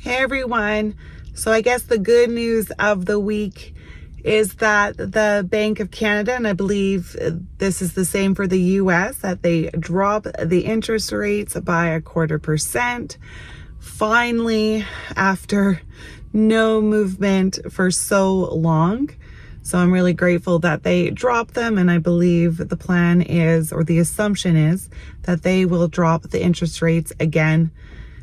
Hey everyone. So I guess the good news of the week is that the Bank of Canada, and I believe this is the same for the US, that they drop the interest rates by 0.25%. Finally, after no movement for so long. So I'm really grateful that they dropped them, and I believe the plan is, or the assumption is, that they will drop the interest rates again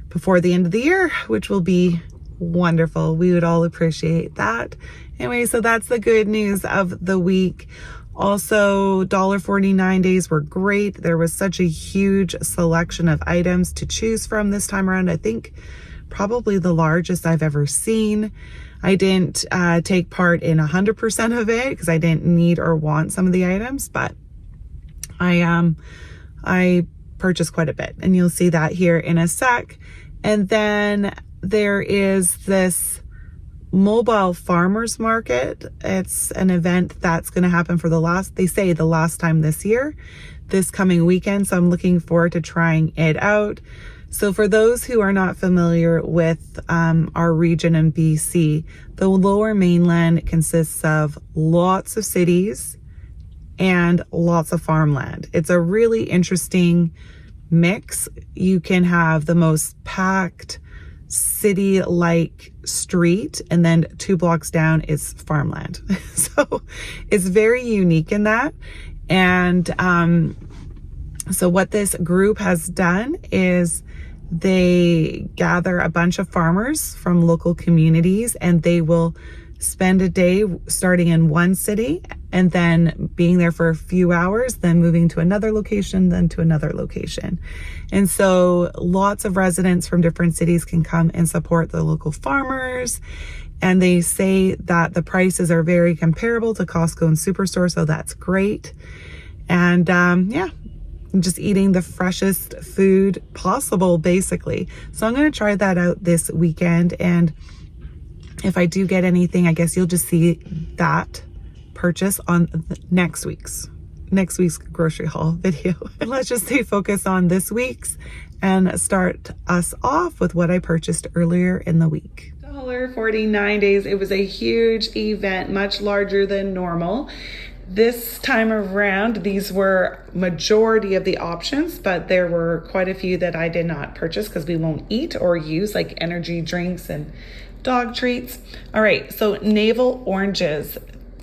before the end of the year, which will be wonderful. We would all appreciate that. Anyway, so that's the good news of the week. Also, $1.49 days were great. There was such a huge selection of items to choose from this time around. I think probably the largest I've ever seen. I didn't take part in 100% of it because I didn't need or want some of the items, but I purchased quite a bit, and you'll see that here in a sec. And then there is this mobile farmers market. It's an event that's going to happen for the last time this year, this coming weekend. So I'm looking forward to trying it out. So for those who are not familiar with our region in BC, the Lower Mainland consists of lots of cities and lots of farmland. It's a really interesting mix. You can have the most packed city-like street, and then 2 blocks down is farmland. So it's very unique in that. And so what this group has done is they gather a bunch of farmers from local communities, and they will spend a day starting in one city and then being there for a few hours, then moving to another location, then to another location. And so lots of residents from different cities can come and support the local farmers. And they say that the prices are very comparable to Costco and Superstore, so that's great. And just eating the freshest food possible, basically. So I'm going to try that out this weekend, and if I do get anything, I guess you'll just see that purchase on next week's grocery haul video. And let's just stay focused on this week's and start us off with what I purchased earlier in the week. $1.49 days. It was a huge event, much larger than normal. This time around, these were majority of the options, but there were quite a few that I did not purchase because we won't eat or use, like energy drinks and dog treats. All right, so navel oranges.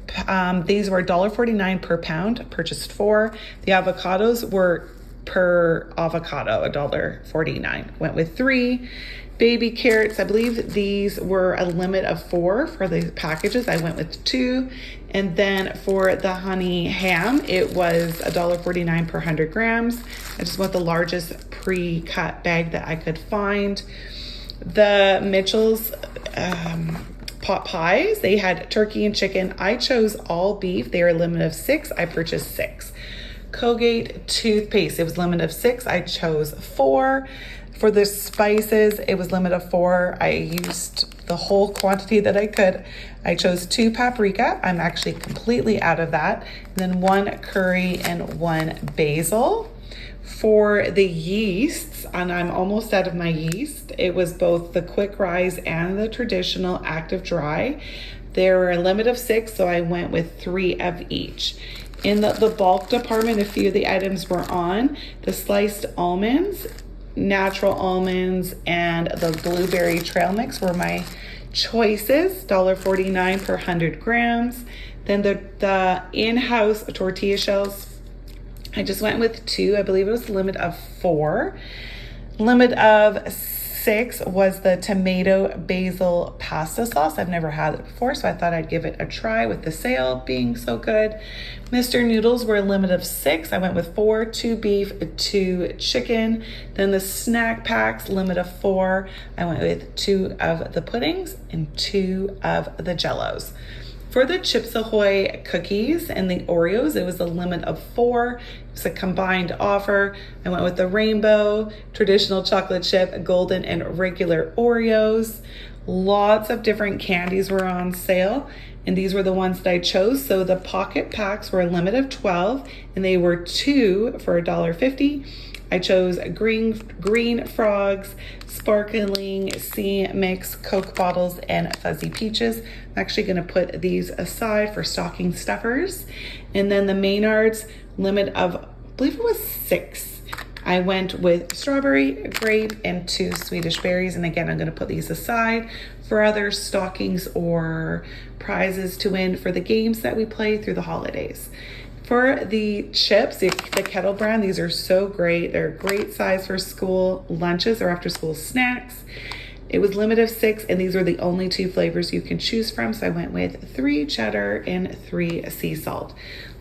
These were $1.49 per pound, purchased 4. The avocados were per avocado, $1.49. Went with 3. Baby carrots, I believe these were a limit of 4 for the packages. I went with 2. And then for the honey ham, it was $1.49 per 100 grams. I just went the largest pre-cut bag that I could find. The Mitchell's pot pies, they had turkey and chicken. I chose all beef. They are a limit of 6. I purchased 6. Colgate toothpaste, it was limit of 6. I chose 4. For the spices, it was limit of 4. I used the whole quantity that I could. I chose 2 paprika. I'm actually completely out of that. And then 1 curry and 1 basil. For the yeasts, and I'm almost out of my yeast, it was both the quick rise and the traditional active dry. There were a limit of 6, so I went with 3 of each. In the bulk department, a few of the items were on. The sliced almonds, natural almonds, and the blueberry trail mix were my choices, $1.49 per 100 grams. Then the in-house tortilla shells, I just went with 2. I believe it was a limit of 4. Limit of 6 was the tomato basil pasta sauce. I've never had it before, so I thought I'd give it a try with the sale being so good. Mr. Noodles were a limit of 6. I went with 4, 2 beef, 2 chicken. Then the snack packs, limit of 4. I went with 2 of the puddings and 2 of the jellos. For the Chips Ahoy cookies and the Oreos, it was a limit of 4. It's a combined offer. I went with the rainbow, traditional chocolate chip, golden, and regular Oreos. Lots of different candies were on sale, and these were the ones that I chose. So the pocket packs were a limit of 12, and they were 2 for $1.50. I chose green frogs, sparkling sea mix, Coke bottles, and fuzzy peaches. I'm actually gonna put these aside for stocking stuffers. And then the Maynard's limit of, I believe it was 6. I went with strawberry, grape, and 2 Swedish berries. And again, I'm gonna put these aside for other stockings or prizes to win for the games that we play through the holidays. For the chips, the Kettle brand, these are so great. They're a great size for school lunches or after school snacks. It was limit of 6, and these were the only 2 flavors you can choose from. So I went with 3 cheddar and 3 sea salt.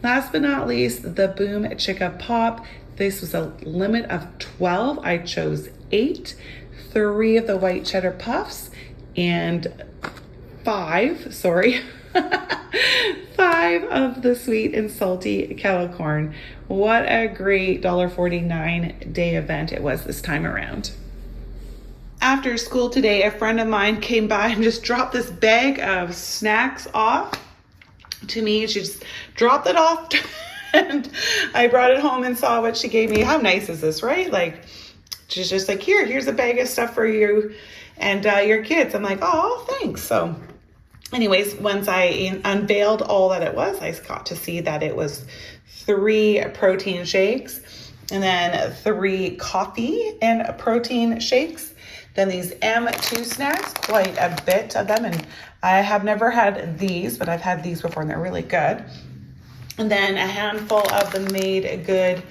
Last but not least, the Boom Chicka Pop. This was a limit of 12. I chose 8, 3 of the white cheddar puffs, and 5 of the sweet and salty kettle corn. What a great $1.49 day event it was this time around. After school today, a friend of mine came by and just dropped this bag of snacks off to me. She just dropped it off and I brought it home and saw what she gave me. How nice is this, right? Like, she's just like, here's a bag of stuff for you and your kids. I'm like, oh, thanks. So anyways, once I unveiled all that it was, I got to see that it was 3 protein shakes and then 3 coffee and protein shakes. Then these M2 snacks, quite a bit of them. And I have never had these, but I've had these before and they're really good. And then a handful of the Made Good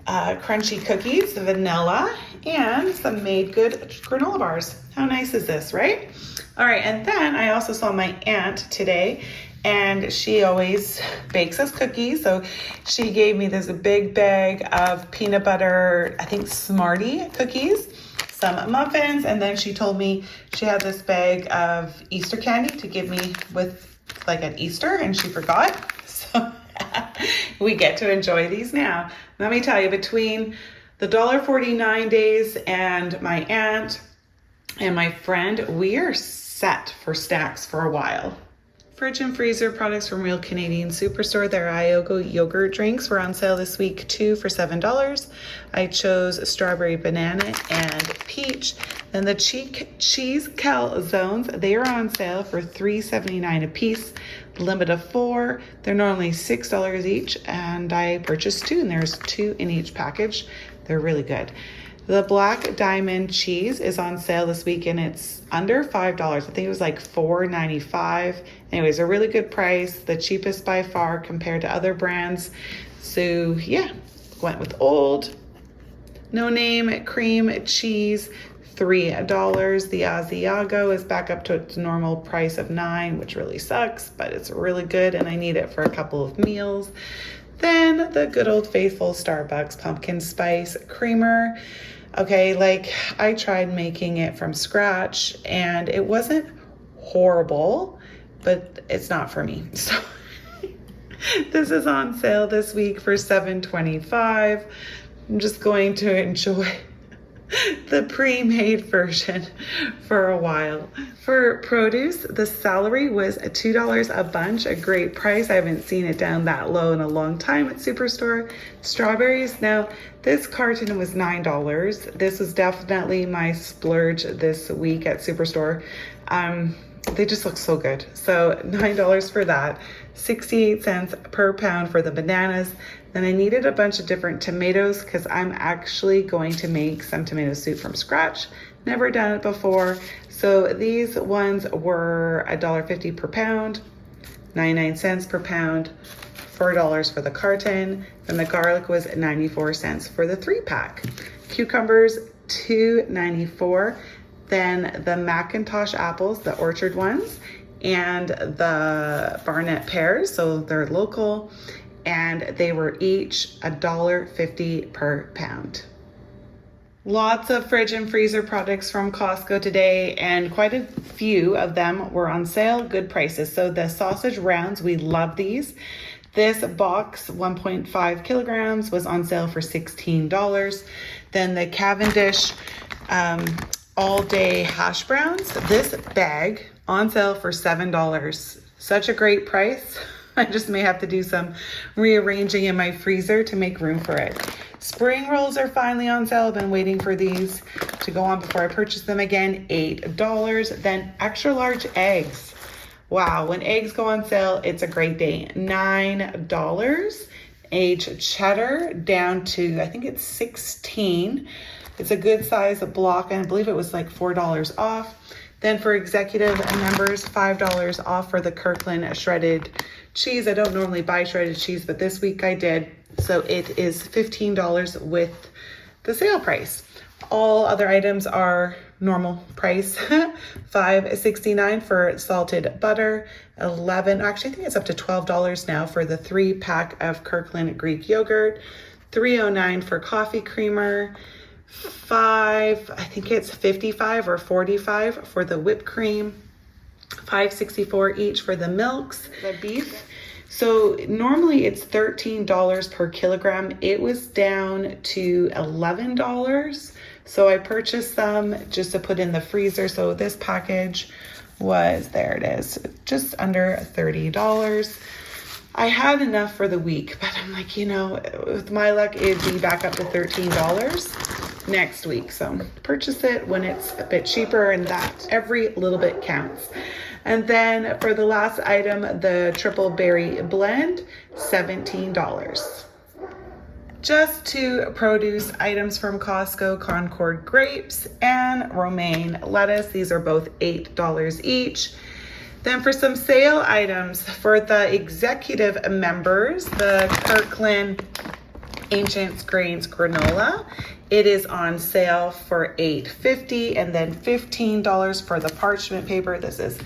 crunchy cookies, vanilla, and some Made Good granola bars. How nice is this, right? All right, and then I also saw my aunt today, and she always bakes us cookies. So she gave me this big bag of peanut butter, I think Smartie cookies, some muffins, and then she told me she had this bag of Easter candy to give me with like at Easter, and she forgot. So we get to enjoy these now. Let me tell you, between the $1.49 days and my aunt and my friend, we are set for snacks for a while. Fridge and freezer products from Real Canadian Superstore. Their Iogo yogurt drinks were on sale this week, 2 for $7. I chose strawberry, banana, and peach. Then the cheese calzones, they are on sale for $3.79 a piece, limit of 4. They're normally $6 each, and I purchased 2, and there's 2 in each package. They're really good. The Black Diamond cheese is on sale this week and it's under $5. I think it was like $4.95. Anyways, a really good price, the cheapest by far compared to other brands. So yeah, went with Old No Name cream cheese, $3. The Asiago is back up to its normal price of $9, which really sucks, but it's really good and I need it for a couple of meals. Then the good old faithful Starbucks pumpkin spice creamer. Okay, like I tried making it from scratch and it wasn't horrible, but it's not for me. So this is on sale this week for $7.25. I'm just going to enjoy the pre-made version for a while. For produce, the celery was $2 a bunch, a great price. I haven't seen it down that low in a long time at Superstore. Strawberries, now this carton was $9. This was definitely my splurge this week at Superstore. They just look so good. So $9 for that, 68 cents per pound for the bananas. Then I needed a bunch of different tomatoes because I'm actually going to make some tomato soup from scratch. Never done it before. So these ones were $1.50 per pound, 99 cents per pound, $4 for the carton. Then the garlic was 94 cents for the 3-pack. Cucumbers, $2.94. Then the Macintosh apples, the orchard ones, and the Barnett pears, so they're local, and they were each $1.50 per pound. Lots of fridge and freezer products from Costco today, and quite a few of them were on sale, good prices. So the sausage rounds, we love these. This box, 1.5 kilograms, was on sale for $16. Then the Cavendish all-day hash browns, this bag on sale for $7. Such a great price. I just may have to do some rearranging in my freezer to make room for it. Spring rolls are finally on sale. I've been waiting for these to go on before I purchase them again. $8. Then extra large eggs. Wow, when eggs go on sale, it's a great day. $9. Aged cheddar down to, I think it's 16. It's a good size block, and I believe it was like $4 off. Then for executive members, $5 off for the Kirkland shredded cheese. I don't normally buy shredded cheese, but this week I did. So it is $15 with the sale price. All other items are normal price. $5.69 for salted butter. Actually I think it's up to $12 now for the 3-pack of Kirkland Greek yogurt. $3.09 for coffee creamer. I think it's 55 or 45 for the whipped cream. $5.64 each for the milks. The beef. So normally it's $13 per kilogram. It was down to $11. So I purchased some just to put in the freezer. So this package was, there it is, just under $30. I had enough for the week, but I'm like, with my luck, it'd be back up to $13 next week. So purchase it when it's a bit cheaper, and that every little bit counts. And then for the last item, the triple berry blend, $17. Just two produce items from Costco, Concord grapes and romaine lettuce. These are both $8 each. Then for some sale items for the executive members, the Kirkland Ancient Grains granola. It is on sale for $8.50, and then $15 for the parchment paper. This is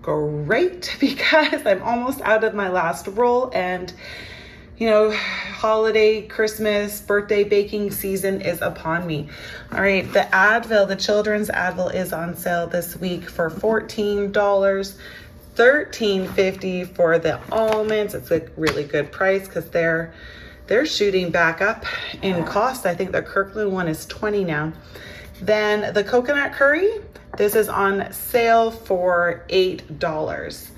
great because I'm almost out of my last roll, and holiday, Christmas, birthday baking season is upon me. All right, the Advil, the children's Advil is on sale this week for $14. $13.50 for the almonds. It's a really good price because they're shooting back up in cost. I think the Kirkland one is $20 now. Then the coconut curry, this is on sale for $8.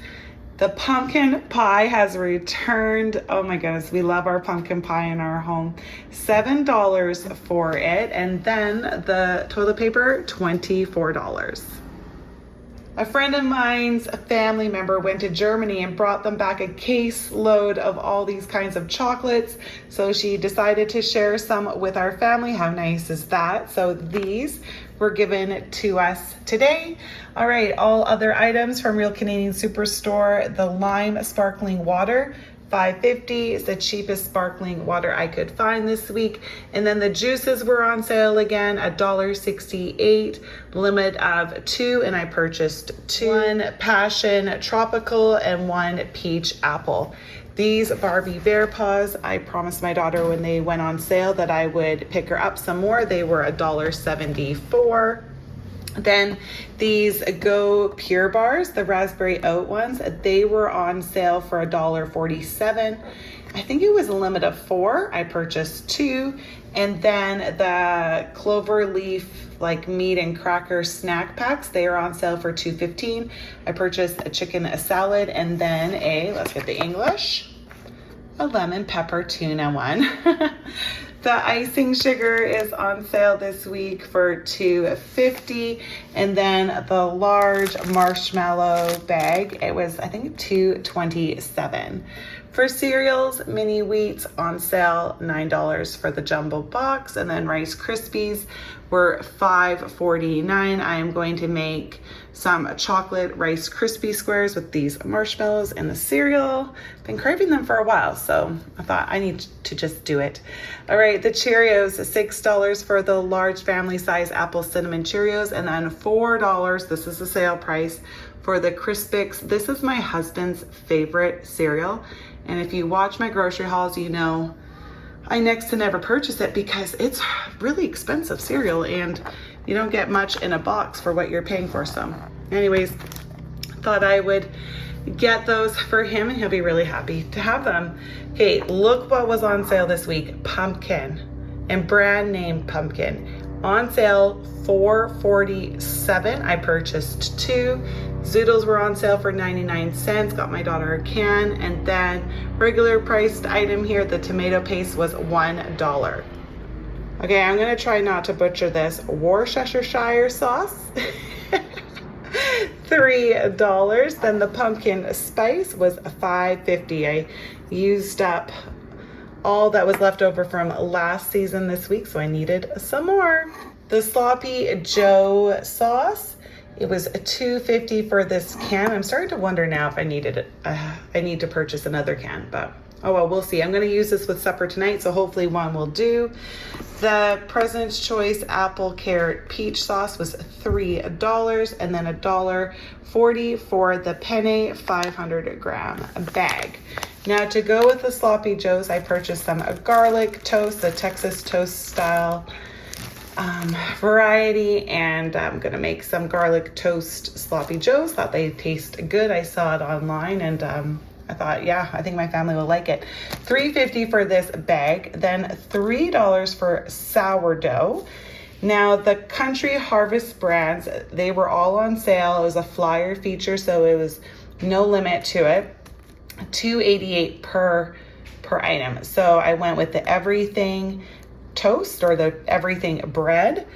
The pumpkin pie has returned. Oh my goodness, we love our pumpkin pie in our home. $7 for it. And then the toilet paper, $24. A friend of mine's family member went to Germany and brought them back a case load of all these kinds of chocolates. So she decided to share some with our family. How nice is that? So these were given to us today. All right, all other items from Real Canadian Superstore. The lime sparkling water, $5.50 is the cheapest sparkling water I could find this week. And then the juices were on sale again, $1.68, limit of 2, and I purchased 2. One passion tropical and one peach apple. These Barbie Bear Paws, I promised my daughter when they went on sale that I would pick her up some more. They were $1.74. Then these Go Pure Bars, the raspberry oat ones, they were on sale for $1.47. I think it was a limit of 4. I purchased 2. And then the clover leaf meat and cracker snack packs, they are on sale for $2.15. I purchased a chicken salad and then let's get the English, a lemon pepper tuna one. The icing sugar is on sale this week for $2.50. And then the large marshmallow bag, it was, I think, $2.27. For cereals, mini wheats on sale, $9 for the jumbo box. And then Rice Krispies were $5.49. I am going to make some chocolate Rice Krispie squares with these marshmallows and the cereal. Been craving them for a while, so I thought I need to just do it. All right, the Cheerios, $6 for the large family size apple cinnamon Cheerios, and then $4, this is the sale price, for the Crispix. This is my husband's favorite cereal, and if you watch my grocery hauls, you know I next to never purchase it because it's really expensive cereal and you don't get much in a box for what you're paying for. So anyways, thought I would get those for him and he'll be really happy to have them. Okay, look what was on sale this week. Pumpkin, and brand name pumpkin. On sale, $4.47. I purchased 2. Zoodles were on sale for 99 cents. Got my daughter a can. And then regular priced item here, the tomato paste was $1. Okay, I'm gonna try not to butcher this. Worcestershire sauce, $3. Then the pumpkin spice was $5.50. I used up all that was left over from last season this week, so I needed some more. The Sloppy Joe sauce, it was $2.50 for this can. I'm starting to wonder now if I need to purchase another can, but oh well, we'll see. I'm gonna use this with supper tonight, so hopefully one will do. The President's Choice Apple Carrot Peach Sauce was $3, and then $1.40 for the Penne 500-gram bag. Now to go with the Sloppy Joes, I purchased some garlic toast, the Texas toast style variety, and I'm gonna make some garlic toast Sloppy Joes. Thought they taste good. I saw it online, and I thought, yeah, I think my family will like it. $3.50 for this bag, then $3 for sourdough. Now the Country Harvest brands, they were all on sale. It was a flyer feature, so it was no limit to it. $2.88 per item. So I went with the everything toast, or the everything bread,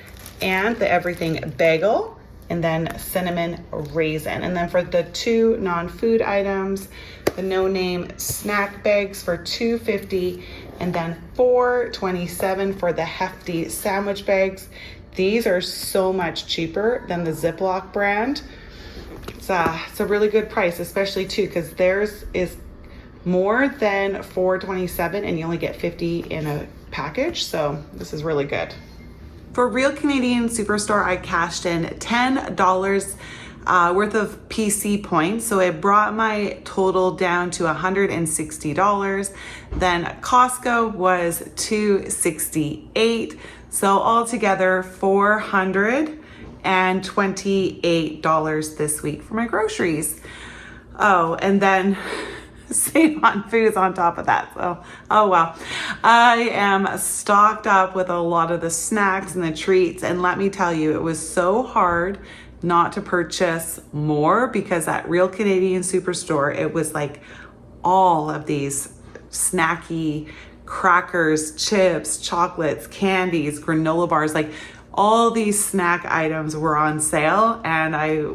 and the everything bagel, and then cinnamon raisin. And then for the two non-food items, the no name snack bags for $2.50, and then $4.27 for the hefty sandwich bags. These are so much cheaper than the Ziploc brand. It's a really good price, especially too, because theirs is more than $4.27 and you only get 50 in a package. So this is really good. For Real Canadian Superstore, I cashed in $10 worth of PC points. So it brought my total down to $160. Then Costco was $268. So altogether $428 this week for my groceries. Oh, and then save on foods on top of that. So, oh well. I am stocked up with a lot of the snacks and the treats. And let me tell you, it was so hard not to purchase more, because at Real Canadian Superstore, it was like all of these snacky crackers, chips, chocolates, candies, granola bars, like all these snack items were on sale, and I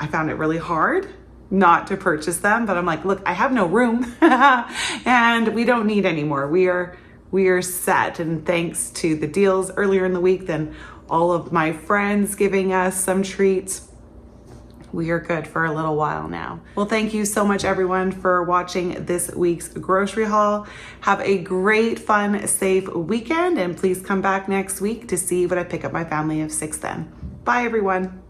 found it really hard not to purchase them, but I'm like, look, I have no room and we don't need any more. We are set, and thanks to the deals earlier in the week, then all of my friends giving us some treats, we are good for a little while now. Well, thank you so much everyone for watching this week's grocery haul. Have a great, fun, safe weekend, and please come back next week to see what I pick up my family of 6 then. Bye everyone.